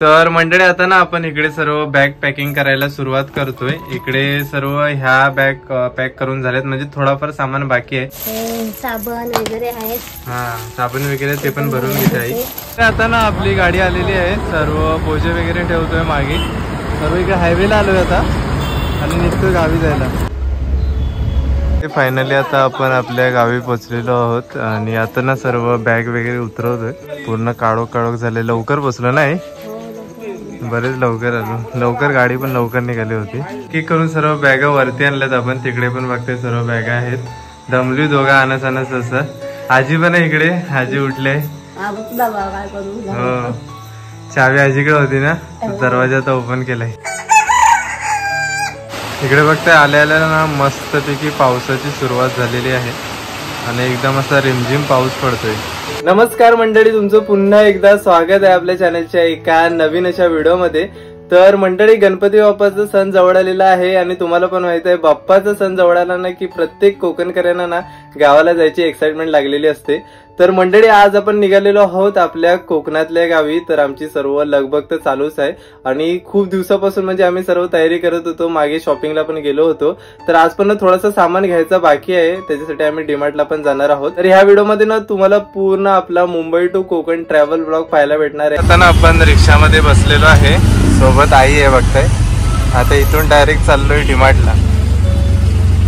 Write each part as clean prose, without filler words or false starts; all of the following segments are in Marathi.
तर मंडळी आता ना आपण इकडे सर्व बॅग पॅकिंग करायला सुरुवात करतोय। इकडे सर्व ह्या बॅग पॅक करून झालेत, म्हणजे थोडाफार सामान बाकी आहे। साबण वगैरे आहेत, साबण वगैरे ते पण भरून घेत आहे। आता ना आपली गाडी आलेली आहे, सर्व बोजे वगैरे ठेवतोय मागे। सर्व इकडे हायवेला आलोय आता आणि निघतोय गावी जायला। फायनली आता आपण आपल्या गावी पोहोचलेलो आहोत आणि आता ना सर्व बॅग वगैरे उतरवतोय। पूर्ण काळोख झाले, लवकर पोहोचलो नाही, बरेच लवकर आलो। लवकर गाडी पण लवकर निघाली होती। की करून सर्व बॅगा वरती आणल्यात आपण, तिकडे पण बघते सर्व बॅगा आहेत। दमली दोघा अनस असं। आजी पण आहे इकडे, आजी उठले। हो, चावी आजीकडे होती ना, दरवाजा आता ओपन केलाय। इकडे बघताय आल्या ना मस्तपैकी पावसाची सुरुवात झालेली आहे आणि एकदम असा रिमझिम पाऊस पडतोय। नमस्कार मंडळी, तुमचं पुन्हा एकदा स्वागत आहे आपल्या चॅनलच्या एका नवीन अशा व्हिडिओमध्ये। तर मंडळी, गणपती बाप्पाचा सण जवळ आलेला आहे आणि तुम्हाला पण माहित आहे बाप्पाचा सण जवळ आला ना की प्रत्येक कोकणकऱ्यांना ना गावाला जायची एक्साइटमेंट लागलेली असते। तर मंडळी, आज आपण निघालेलो आहोत आपल्या कोकणातल्या गावी। तर आमची सर्व लगबग तर चालूच आहे आणि खूप दिवसापासून म्हणजे आम्ही सर्व तयारी करत होतो, मागे शॉपिंगला पण गेलो होतो। तर आज पण थोडंसं सामान घ्यायचं बाकी आहे, त्याच्यासाठी आम्ही डीमार्टला पण जाणार आहोत। तर ह्या व्हिडिओमध्ये ना तुम्हाला पूर्ण आपला Mumbai to Konkan travel blog पाहायला भेटणार आहे। आता ना आपण रिक्षामध्ये बसलेलो आहे, सोबत आई आहे बघताय। आता इथून डायरेक्ट चाललोय डीमार्टला।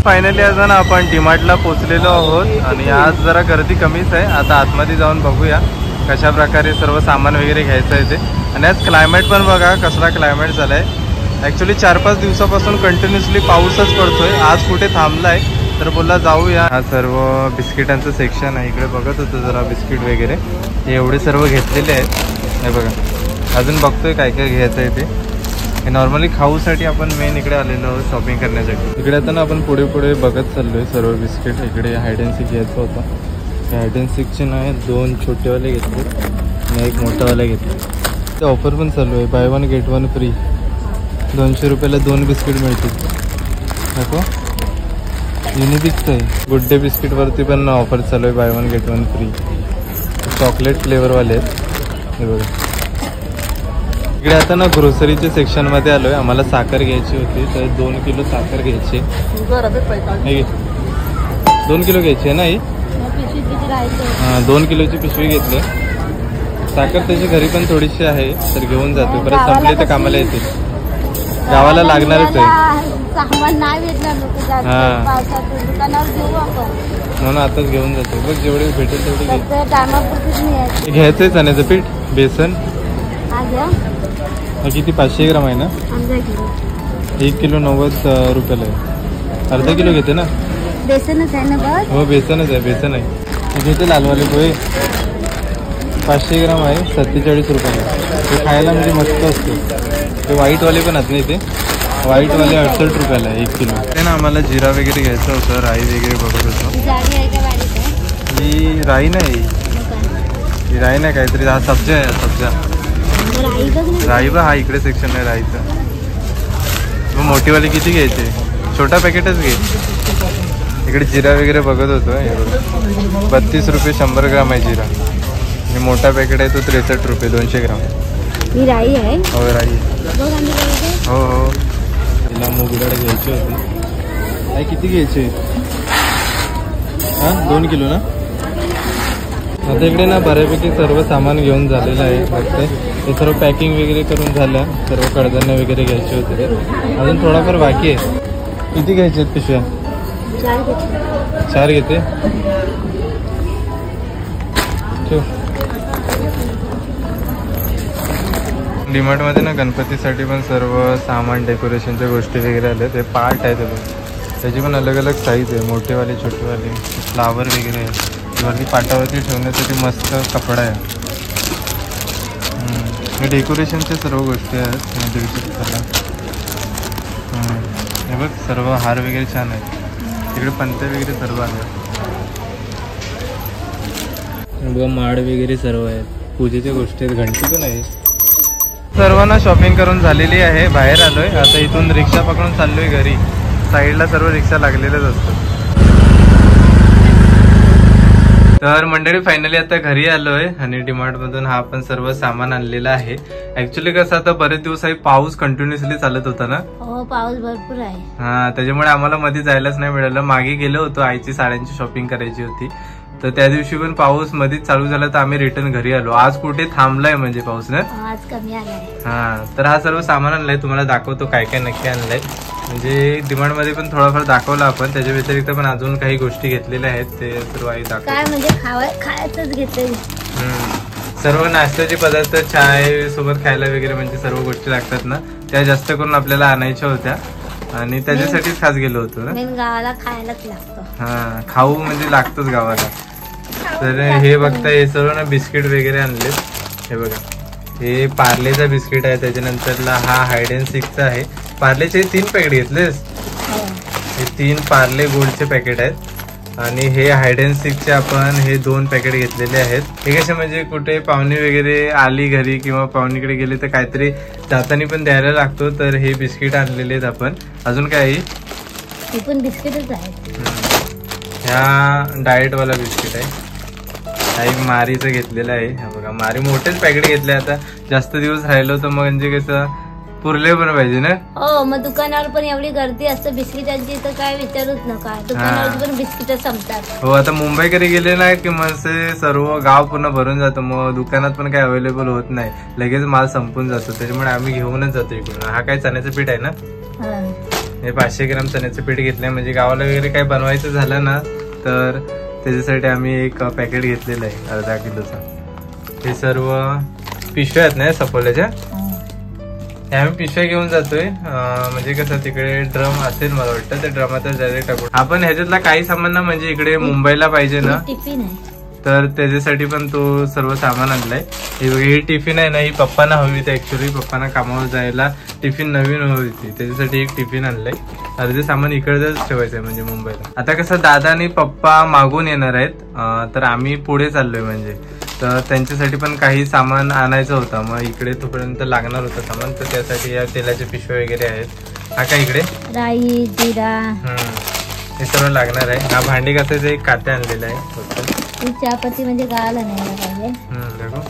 फायनली आज ना आपण डीमार्टला पोहोचलेलो आहोत आणि आज जरा गर्दी कमीच आहे। आता आतमध्ये जाऊन बघूया कशा प्रकारे सर्व सामान वगैरे घ्यायचं आहे ते। आणि आज क्लायमेट पण बघा कसला क्लायमेट झालाय। ऍक्च्युली 4-5 दिवसापासून कंटिन्युअसली पाऊसच पडतोय, आज कुठे थांबलाय तर बोलला जाऊया। हा सर्व बिस्किटांचं सेक्शन आहे, इकडे बघत होतो जरा बिस्किट वगैरे, हे एवढे सर्व घेतलेले आहेत। हे बघा, अजून बघतोय काय काय घ्यायचं आहे ते। नॉर्मली खाऊसाठी आपण मेन इकडे आलेलो आहोत शॉपिंग करण्यासाठी। इकडे आता ना आपण पुढे बघत चाललोय सर्व बिस्किट। इकडे हाईड अँड सीक घ्यायचं होतं, हाईड अँड सीकचे नाही 2 छोटेवाले घेतले आणि 1 मोठावाला घेतला। ते ऑफर पण चालू आहे, बाय 1 गेट 1 फ्री। 200 रुपयाला 2 बिस्किट मिळतील। नको युनिबिकचं आहे। गुड डे बिस्किट वरती पण ऑफर चालू आहे, बाय 1 गेट 1 फ्री। चॉकलेट फ्लेवरवाले आहेत हे बघा। इकडे आता ना ग्रोसरीच्या सेक्शन मध्ये आलोय, आम्हाला साखर घ्यायची होती तर 2 किलो साखर घ्यायची। 2 किलो घ्यायची आहे ना ही? 2 किलोची पिशवी घेतली। साखर त्याची घरी पण थोडीशी आहे तर घेऊन जातो, परत संपले तर कामाला येतील। गावाला लागणारच आहे म्हणून आताच घेऊन जातो। बघ जेवढे भेटेल तेवढे घ्यायचंय। चण्याचं पीठ, बेसन किती 500 ग्राम आहे ना? 1 किलो 90 रुपयाला आहे। अर्धा किलो घेते ना? बेसनच आहे ना? बस हो, बेसनच आहे, बेसन आहे। घेते लालवाले पोहे 500 ग्राम आहे, 47 रुपयाला। ते खायला म्हणजे मस्त असते। ते व्हाईटवाले पण आहेत ना इथे, व्हाईटवाले 68 रुपयाला आहे 1 किलो। ते ना आम्हाला जिरा वगैरे घ्यायचं होतं, राई वगैरे बघत होतो। ही राई नाही, ही राई नाही काहीतरी, हा सब्जा आहे, सब्जा राई बा। हा इकडे सेक्शन आहे राईचं। मग मोठीवाली किती घ्यायची? छोटा पॅकेटच घे। इकडे जिरा वगैरे बघत होतो, हे बघ 32 रुपये 100 ग्राम आहे जिरा। आणि मोठा पॅकेट आहे तो 63 रुपये 200 ग्राम। ही राई आहे? हो राई आहे। हो तिला मुगडाळ घ्यायची होती। काय किती घ्यायची? हा 2 किलो ना? आता इकडे ना बऱ्यापैकी सर्व सामान घेऊन झालेलं आहे। फक्त ते सर्व पॅकिंग वगैरे करून झालं, सर्व कडधान्य वगैरे घ्यायचे होते, अजून थोडाफार बाकी आहे। किती घ्यायचे आहेत पिशव्या? 4 घेते। डीमार्ट मध्ये ना गणपतीसाठी पण सर्व सामान डेकोरेशनच्या गोष्टी वगैरे आले, ते पार्ट आहे त्याची पण अलग अलग साईज आहे, मोठेवाले छोटेवाले। फ्लावर वगैरे आहे, वरती पाटावरती ठेवण्यासाठी मस्त कपडा आहे। हे डेकोरेशनच्या सर्व गोष्टी आहेत 150 रुपयाला। हे बघ सर्व हार वगैरे छान आहेत, तिकडे पंते वगैरे सर्व आहेत। बघा माड वगैरे सर्व आहेत, पूजेच्या गोष्टी आहेत, घंटी पण आहे। सर्वांना शॉपिंग करून झालेली आहे, बाहेर आलोय। आता इथून रिक्षा पकडून चाललोय घरी। साईडला सर्व रिक्षा लागलेलेच असतात। तर मंडळी फायनली आता घरी आलोय आणि डीमार्ट मधून हा आपण सर्व सामान आणलेला आहे. ऍक्च्युली कसं आता बरेच दिवस पाऊस कंटिन्युअसली चालत होता ना. हो पाऊस भरपूर आहे. हा त्याच्यामुळे आम्हाला मध्ये जायलाच नाही मिळालं. मागे गेलो होतो, आईची साड्यांची शॉपिंग करायची होती, तर त्या दिवशी पण पाऊस मध्येच चालू झाला तर आम्ही रिटर्न घरी आलो. आज कुठे थांबलाय म्हणजे पाऊस ना, आज कमी आलाय. हा तर हा सर्व सामान आणलाय, तुम्हाला दाखवतो काय काय नक्की आणलंय. म्हणजे डिमांड मध्ये पण थोडाफार दाखवला आपण, त्याच्या व्यतिरिक्त पण अजून काही गोष्टी घेतलेल्या आहेत, ते सर्व आई दाखवतो. काय म्हणजे खायचंच घेतलंय. सर्व नाश्त्याचे पदार्थ चाय सोबत खायला वगैरे म्हणजे सर्व गोष्टी लागतात ना, त्या जास्त करून आपल्याला आणायच्या होत्या आणि त्याच्यासाठीच खास गेलो होतो ना. गावाला खायलाच लागतो. हा खाऊ म्हणजे लागतोच गावाला. तर हे बघता हे सर्व ना बिस्किट वगैरे आणले. हे बघा हे पार्लेचा बिस्किट आहे, त्याच्यानंतरला हा हाइड अँड सीकचा आहे. पार्लेचे 3 पॅकेट घेतलेस. हे 3 पार्ले गोल्डचे पॅकेट आहेत आणि हे हाइड अँड सीकचे आपण हे 2 पॅकेट घेतलेले आहेत. हे कसे म्हणजे कुठे पाहुणे वगैरे आली घरी किंवा पाहुणीकडे गेले तर काहीतरी जाताना पण द्यायला लागतो, तर हे बिस्किट आणलेले आहेत आपण. अजून काय पण बिस्किटच आहे. ह्या डाएट वाला बिस्किट आहे. काही मारीचं घेतलेलं आहे. हा बघा मारी मोठेच पॅकेट घेतले. आता जास्त दिवस राहिलो तर मग म्हणजे कसं पुरले पण पाहिजे ना. हो मग दुकानावर पण एवढी गर्दी असते बिस्किटांची तर काय विचारूच नका, दुकानावर पण बिस्किट संपतात. हो आता मुंबईकडे गेले ना की मग सर्व गाव पूर्ण भरून जातं, मग दुकानात पण काही अवेलेबल होत नाही, लगेच माल संपून जातो. त्याच्यामुळे आम्ही घेऊनच जातो इकडून. हा काय चण्याचं पीठ आहे ना, हे 500 ग्राम चण्याचं पीठ घेतलंय. म्हणजे गावाला वगैरे काही बनवायचं झालं ना तर त्याच्यासाठी आम्ही एक पॅकेट घेतलेलं आहे अर्धा किलोचा. हे सर्व पिशव्या आहेत ना सफोल्याच्या, हे आम्ही पिशव्या घेऊन जातोय. म्हणजे कसं तिकडे ड्रम असेल मला वाटतं, त्या ड्रमातच डायरेक्ट टाकून आपण ह्याच्यातला काही सामान ना म्हणजे इकडे मुंबईला पाहिजे ना, टिफिन आहे तर त्याच्यासाठी पण तो सर्व सामान आणलाय. ही टिफिन आहे ना, ही पप्पांना हवी होती. ऍक्च्युली पप्पांना कामावर जायला टिफिन नवीन हवी होती, त्याच्यासाठी एक टिफिन आणलाय. अर्धे सामान इकडच ठेवायचंय म्हणजे मुंबईला. आता कसं दादा आणि पप्पा मागून येणार आहेत, तर आम्ही पुढे चाललोय म्हणजे, तर त्यांच्यासाठी पण काही सामान आणायचं होतं. मग इकडे तोपर्यंत लागणार होतं सामान, तर त्यासाठी या तेलाचे पिशवे वगैरे आहेत. हा काय इकडे राई जिरा हे सर्व लागणार आहे. हा भांडी घासायचं एक कात्या आणलेला आहे. चहापत्ती म्हणजे गावाला न्यायला पाहिजे. देखो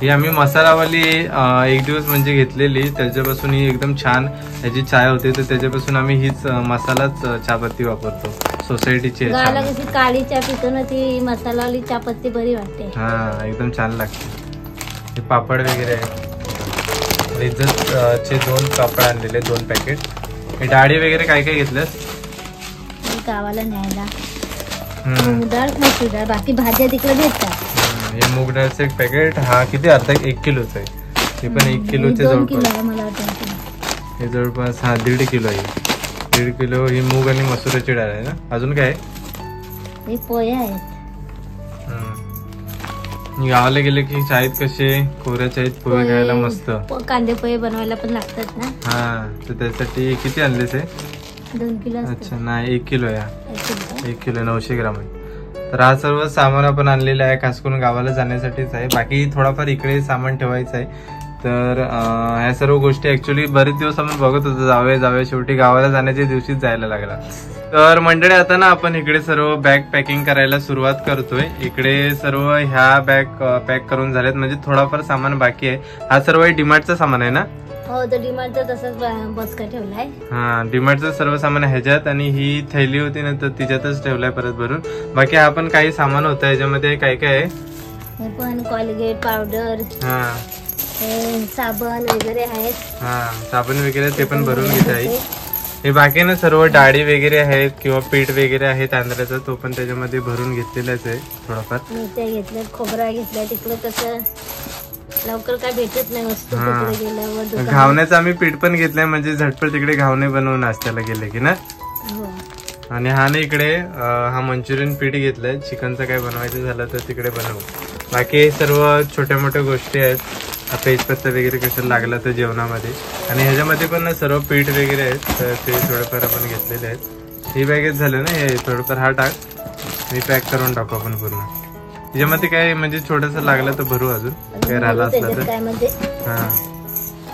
ही आम्ही मसालावाली एक दिवस म्हणजे घेतलेली, त्याच्यापासून ही एकदम छान ह्याची चाय होते, तर त्याच्यापासून आम्ही हीच मसालाच चहापत्ती वापरतो. सोसायटीची गावाला कशी काळी चहा पितो ना, ती मसालावाली चहापत्ती बरी वाटते. हा एकदम छान लागते. हे पापड वगैरे आहे. इज्जतचे 2 पापड आणलेले 2 पॅकेट. हे डाळी वगैरे काय काय घेतल्यास गावाला न्यायला. मूग डाळ मसूर डाळ बाकी भाज्या तिकडे भेटतात. हे मूग डाळचं एक पॅकेट. हा किती अर्धा 1 किलोचं आहे. हे पण 1 किलोचे जवळपास. मला वाटतं हे जवळपास 1.5 किलो आहे. 1.5 किलो ही मूग आणि मसुराची डाळ आहे ना. अजून काय हे पोहे आहेत. गावाला गेले की चायत कसे कोऱ्या चायत पोहे खायला मस्त. कांदे पोहे बनवायला पण लागतात ना. हा तर त्यासाठी किती आणलेस आहे. 2 किलो. अच्छा नाही 1 किलो या 1 किलो 900 ग्राम आहे. तर हा सर्व सामान आपण आणलेलं आहे, खास करून गावाला जाण्यासाठीच आहे. बाकी थोडाफार इकडे सामान ठेवायचं आहे. तर ह्या सर्व गोष्टी ऍक्च्युली बरेच दिवस आपण बघत होतो जाऊया, शेवटी गावाला जाण्याच्या दिवशीच जायला लागला. तर मंडळी आता ना आपण इकडे सर्व बॅग पॅकिंग करायला सुरुवात करतोय. इकडे सर्व ह्या बॅग पॅक करून झाल्यात, म्हणजे थोडाफार सामान बाकी आहे. हा सर्व डीमार्टचं सामान आहे ना. हो तर डीमार्टचा तसंच बॉक्स ठेवलाय. हा डीमार्टचं सर्व सामान ह्याच्यात, आणि ही थैली होती ना तर तिच्यातच ठेवलाय परत भरून. बाकी हा पण काही सामान होतं ह्याच्यामध्ये. काय काय आहे हे पण कोलगेट पावडर, साबण वगैरे आहेत. साबण वगैरे ते पण भरून घेत आहे. हे बाकी ना सर्व डाळी वगैरे आहेत किंवा पीठ वगैरे आहे तांदळाचा, तो पण त्याच्यामध्ये भरून घेतलेलाच आहे. थोडाफार मिरच्या घेतल्या, खोबरा घेतलाय. तिकडे कसं लवकर काय भेटत नाही वस्तू. गेल्यावर घावण्याचं आम्ही पीठ पण घेतलंय, म्हणजे झटपट तिकडे घावणे बनवून नाश्त्याला गेले की ना. आणि हा ना इकडे हा मंचुरियन पीठ घेतलंय. चिकनचं काय बनवायचं झालं तर तिकडे बनवू. बाकी सर्व छोट्या मोठ्या गोष्टी आहेत. तेजपत्ता वगैरे कसं लागलं तर जेवणामध्ये. आणि ह्याच्यामध्ये पण सर्व पीठ वगैरे आहेत, तर ते थोडंफार आपण घेतलेले आहेत. ही बॅगच झालं ना, हे थोडंफार हा टाक, मी पॅक करून टाकू आपण पूर्ण. त्याच्यामध्ये काय म्हणजे छोटस लागलं तर भरू, अजून काय राहिलं असलं तर. हा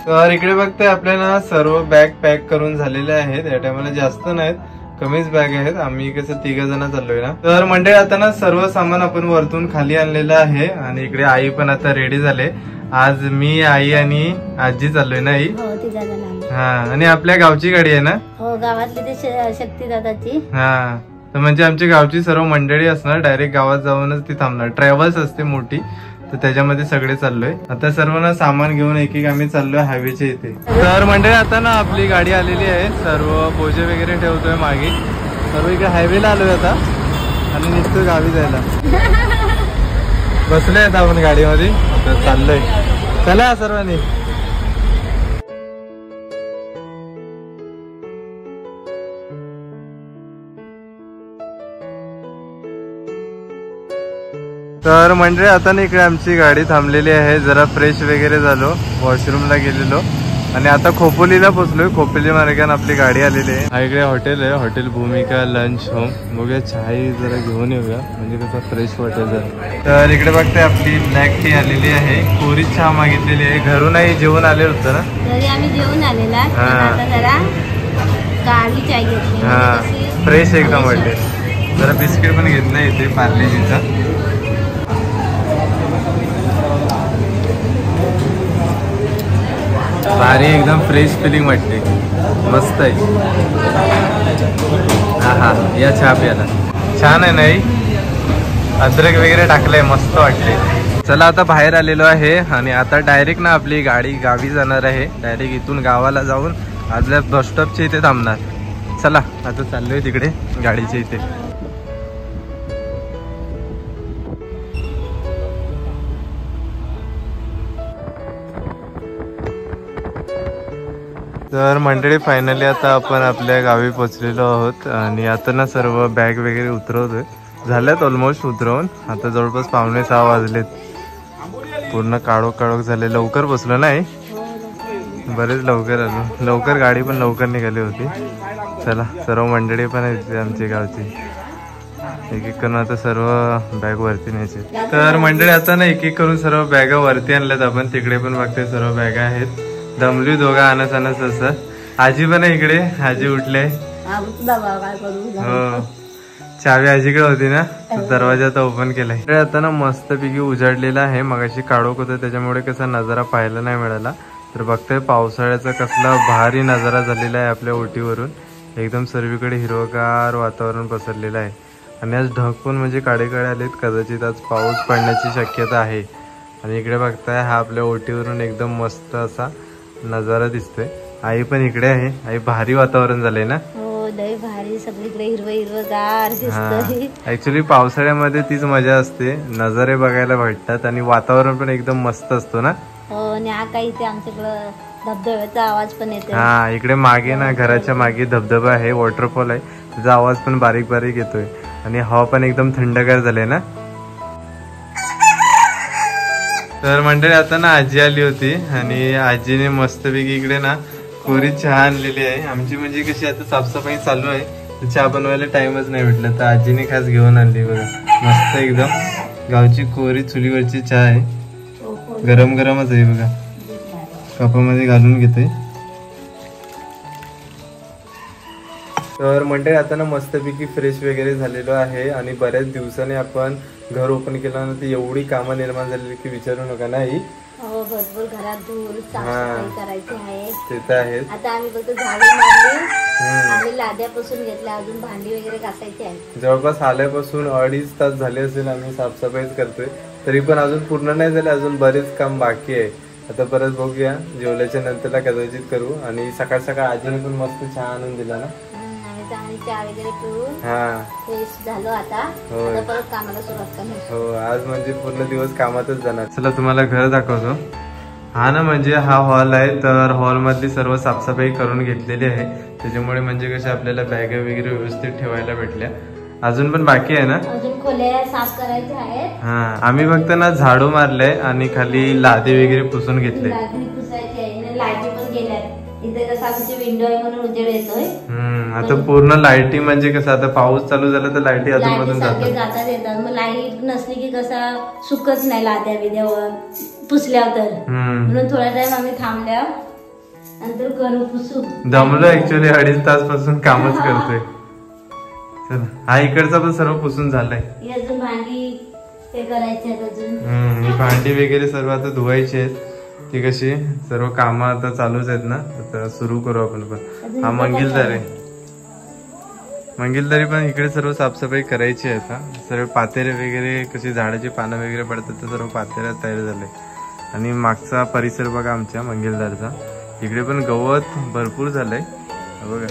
तर इकडे बघते आपल्याला सर्व बॅग पॅक करून झालेले आहेत. या टायमाला जास्त नाहीत, कमीच बॅग आहेत, आम्ही कसं 3 जण चाललोय ना. तर मंडळी आता ना सर्व सामान आपण वरतून खाली आणलेलं आहे आणि इकडे आई पण आता रेडी झाले. आज मी, आई आणि आजी चाललोय ना आई. हो, ती दादा. हा, आणि आपल्या गावची गाडी आहे ना. हो, गावातली ते शक्ती दादाची. हा, तर म्हणजे आमची गावची सर्व मंडळी असणार, डायरेक्ट गावात जाऊनच ती थांबणार. ट्रॅव्हल्स असते मोठी, तर त्याच्यामध्ये सगळे चाललोय. आता सर्वांना सामान घेऊन एक आम्ही चाललोय हायवेच्या इथे. तर मंडळी आता ना आपली गाडी आलेली आहे, सर्व बोजे वगैरे ठेवतोय मागे. सर्व इकडे हायवेला आलोय आता आणि निघतोय गावी जायला. बसलोय आता आपण गाडीमध्ये, तर चाललोय. चला सर्वांनी. तर मंडळी आता ना इकडे आमची गाडी थांबलेली आहे. जरा फ्रेश वगैरे झालो, वॉशरूमला गेलेलो आणि आता खोपोलीला पोहोचलोय. खोपोली मार्गाने आपली गाडी आलेली आहे. हा इकडे हॉटेल आहे, हॉटेल भूमिका लंच होम. बघूया चहा जरा घेऊन येऊया, म्हणजे कसं फ्रेश वाटेल जरा. तर इकडे बघते आपली ब्लॅक टी आलेली आहे, कोरी चहा मागितलेली आहे. घरूनही जेवण आले होतं ना, घरी आम्ही जेवण आलेला. जरा गाडी चाय घेतली, हा फ्रेश एकदम वाटेल. जरा बिस्किट पण घेतलं इथे पार्लेजीचा. भारी एकदम फ्रेश फिलिंग वाटते, मस्त आहे. हा हा, या चहा प्यायला छान आहे नाही, अद्रक वगैरे टाकलंय, मस्त वाटते. चला आता बाहेर आलेलो आहे आणि आता डायरेक्ट ना आपली गाडी गावी जाणार आहे. डायरेक्ट इथून गावाला जाऊन आपल्या बस स्टॉपच्या इथे थांबणार. चला आता चाललोय तिकडे गाडीच्या इथे. तर मंडळी फायनली आता आपण आपल्या गावी पोचलेलो आहोत आणि आता ना सर्व बॅग वगैरे उतरवतोय. झाल्यात ऑलमोस्ट उतरवून. आता जवळपास 5:45 वाजलेत. पूर्ण काळोख झाले. लवकर बसलो नाही, बरेच लवकर आलो. लवकर गाडी पण लवकर निघाली होती. चला सर्व मंडळी पण आहेत आमची गावची. एक करून आता सर्व बॅग वरती न्यायचे. तर मंडळी आता ना एक करून सर्व बॅगा वरती आणल्यात आपण. तिकडे पण बघते सर्व बॅगा आहेत. दमली दोघं आणस असं. आजी पण आहे इकडे, आजी उठले. हो, चावी आजीकडे होती ना, दरवाजा आता ओपन केलाय. आता ना मस्तपैकी उजाडलेला आहे. मगाशी काळोख होतं त्याच्यामुळे कसा नजारा पाहायला नाही मिळाला. तर बघतोय पावसाळ्याचा कसला भारी नजारा झालेला आहे आपल्या ओटीवरून. एकदम सर्वीकडे हिरवगार वातावरण पसरलेलं आहे आणि आज ढग पण म्हणजे काळे आलेत. कदाचित आज पाऊस पडण्याची शक्यता आहे. आणि इकडे बघताय हा आपल्या ओटीवरून एकदम मस्त असा नजारा दिसतोय. आई पण इकडे आहे. आई भारी वातावरण झालंय ना. हो, लय भारी, सगळीकडे हिरवगार दिसतंय. ऍक्च्युली पावसाळ्यामध्ये तीच मजा असते, नजारे बघायला भेटतात आणि वातावरण पण एकदम मस्त असतो ना. हो, आणि काही ते आमच्याकडं धबधब्याचा आवाज पण येतो. हा, इकडे मागे ना घराच्या मागे धबधबा आहे, वॉटरफॉल आहे. त्याचा आवाज पण बारीक बारीक येतोय आणि हवा पण एकदम थंडगार झाले ना. तर मंडळी आता ना आजी आली होती आणि आजीने मस्तपैकी इकडे ना कोरी चहा आणलेली आहे. आमची म्हणजे कशी आता साफसफाई चालू आहे, चहा बनवायला टाइमच नाही भेटला, तर आजीने खास घेऊन आणली. बघा मस्त एकदम गावची कोरी चुलीवरची चहा आहे. गरम गरमच आहे बघा, कपामध्ये घालून घेते. तर मंडळी आता ना मस्तपैकी फ्रेश वगैरे झालेलो आहे आणि बऱ्याच दिवसाने आपण घर ओपन केल्यानंतर एवढी कामं निर्माण झालेली की विचारू नका. नाही हो, भरपूर घरात धूळ साफसफाई करायची आहे. ते तर आहे. आता आम्ही फक्त झाडू मारली आणि लाद्यापासून घेतल्या, अजून भांडी वगैरे घासायची आहे. जवळपास आल्यापासून 2.5 तास झाले असेल आम्ही साफसफाईच करतोय, तरी पण अजून पूर्ण नाही झाले, अजून बरेच काम बाकी आहे. आता परत बघूया, जेवल्याच्या नंतरला कदाचित करू. आणि सकाळ सकाळ आजीने पण मस्त चहा आणून दिला ना, चहा वगैरे पिऊन फ्रेश झालो. आता परत कामाला सुरुवात करणार. हो, आज म्हणजे पूर्ण दिवस कामातच जाणार. चला तुम्हाला घर दाखवतो. हा ना, म्हणजे हा हॉल आहे. तर हॉल मधली सर्व साफसफाई करून घेतलेली आहे, त्याच्यामुळे म्हणजे कसे आपल्याला बॅगा वगैरे व्यवस्थित ठेवायला भेटल्या. अजून पण बाकी आहे ना, अजून खोल्या साफ करायच्या आहेत. हा, आम्ही फक्त ना झाडू मारले आणि खाली लादी वगैरे पुसून घेतले. लाईटी पण गेल्या. इथे कसं आमची विंडो आहे म्हणून उजेड येतोय. आता पूर्ण लाईटी म्हणजे कसं, आता पाऊस चालू झाला तर लाईटी अजून मधून जातात येतात. मग लाईट नसली की कसा सुकच नाही लाद्या बिद्यावर पुसल्यावर, तर म्हणून थोडा टाइम आम्ही थांबल्या नंतर करू पुसू. दमलो ऍक्च्युली, 2.5 तास पासून कामच करतोय. चला, हा इकडचा पण सर्व पुसून झालाय. ही अजून भांडी ते करायचे आहेत अजून. ही भांडी वगैरे सर्व आता धुवायची आहेत. ती कशी सर्व कामं आता चालूच आहेत ना, आता सुरू करू आपण पण. हा मंगिलदार आहे. मंगिलदारी पण इकडे सर्व साफसफाई करायची आहे आता. सर्व पातेरे वगैरे कशी झाडाची पानं वगैरे पडतात तर सर्व पातेऱ्या तयार झाले. आणि मागचा परिसर बघा आमच्या मंगिलदारचा. इकडे पण गवत भरपूर झालंय बघा.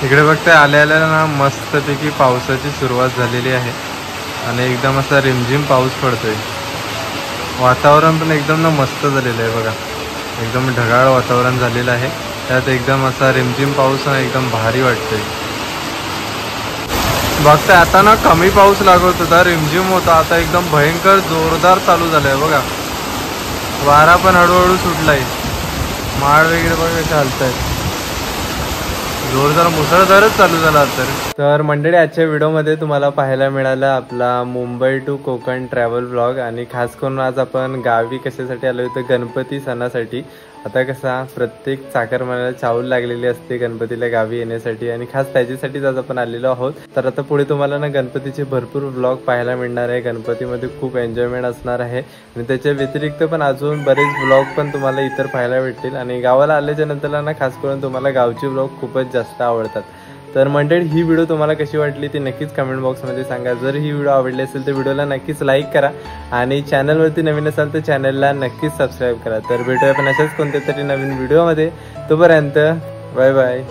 इकडे बघताय आल्या आल्या ना मस्तपैकी पावसाची सुरुवात झालेली आहे. आणि एकदम असा रिमझिम पाऊस पडतोय. वातावरण पण एकदम ना मस्त झालेलं आहे बघा. एकदम ढगाळ वातावरण झालेलं आहे. त्यात एकदम असा रिमझिम पाऊस ना एकदम भारी वाटतोय. बघताय आता ना कमी पाऊस लागत होता, रिमझिम होता. आता एकदम भयंकर जोरदार चालू झालाय बघा. वारा पण हळूहळू सुटलाय. माड वगैरे बघा कसे हलतायत. जोरदार मुसळधारच चालू झाला. तर मंडळी आजच्या व्हिडिओमध्ये तुम्हाला पाहायला मिळालं आपला Mumbai to Konkan travel blog. आणि खास करून आज आपण गावी कशासाठी आलो होतो, गणपती सणासाठी. आता कसा प्रत्येक चाकरमान्याला चावल लागलेली असते गणपतीला गावी येण्यासाठी, आणि खास त्याच्यासाठीच आज आपण आलेलो आहोत. तर आता पुढे तुम्हाला ना गणपतीचे भरपूर ब्लॉग पाहायला मिळणार आहे. गणपतीमध्ये खूप एन्जॉयमेंट असणार आहे. आणि त्याच्या व्यतिरिक्त पण अजून बरेच ब्लॉग पण तुम्हाला इतर पाहायला भेटतील. आणि गावाला आल्याच्या नंतर ना खास करून तुम्हाला गावचे ब्लॉग खूपच जास्त आवडतात. तर मंडळी ही व्हिडिओ तुम्हाला कशी वाटली ती नक्कीच कमेंट बॉक्समध्ये सांगा. जर ही व्हिडिओ आवडली असेल तर व्हिडिओला नक्कीच लाईक करा. आणि चॅनलवरती नवीन असाल तर चॅनलला नक्कीच सबस्क्राईब करा. तर भेटूया आपण अशाच कोणत्या तरी नवीन व्हिडिओमध्ये. तोपर्यंत बाय बाय.